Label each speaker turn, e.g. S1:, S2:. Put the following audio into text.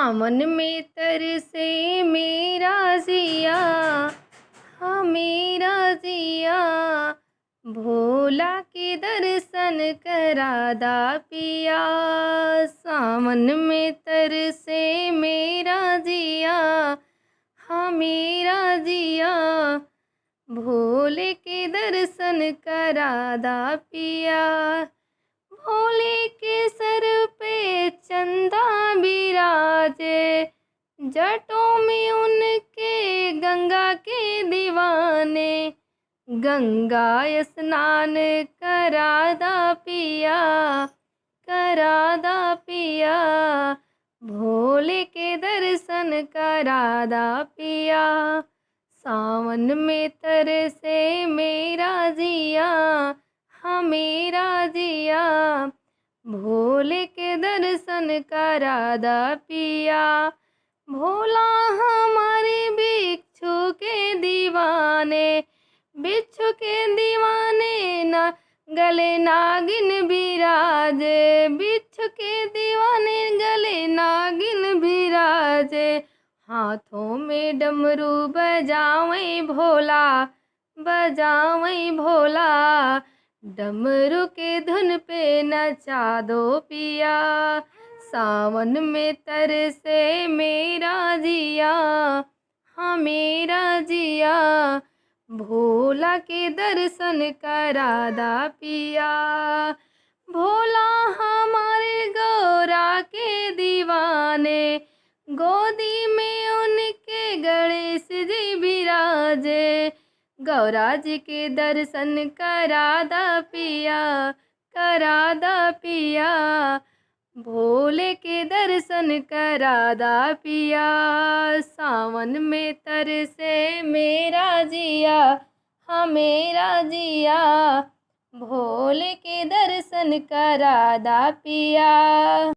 S1: सावन में तरसे मेरा जिया, हाँ मेरा जिया, भोला के दर्शन करादा पिया। सावन में तरसे मेरा जिया, हाँ मेरा जिया, भोले के दर्शन करादा पिया। भोले के सर पे चंदा बिराजे, जटों में उनके गंगा के दीवाने, गंगा स्नान करादा पिया, करादा पिया, भोले के दर्शन करादा पिया। सावन में तरसे मेरा जिया, हाँ मेरा जिया, भोले के दर्शन करादा पिया। भोला हमारे बिच्छू के दीवाने, बिच्छू के दीवाने ना गले नागिन बिराजे, बिच्छू के दीवाने गले नागिन बिराजे। हाथों में डमरू बजावे भोला, बजावे भोला, डमरू के धुन पे नचा दो पिया। सावन में तरसे मेरा जिया, हाँ मेरा जिया, भोला के दर्शन करादा पिया। भोला हमारे गौरा के दीवाने, गोदी में उनके गणेश जी बिराजे, गौरा जी के दर्शन करादा पिया, करादा पिया, भोले के दर्शन करादा पिया। सावन में तरसे मेरा जिया, हाँ मेरा जिया, भोले के दर्शन करादा पिया।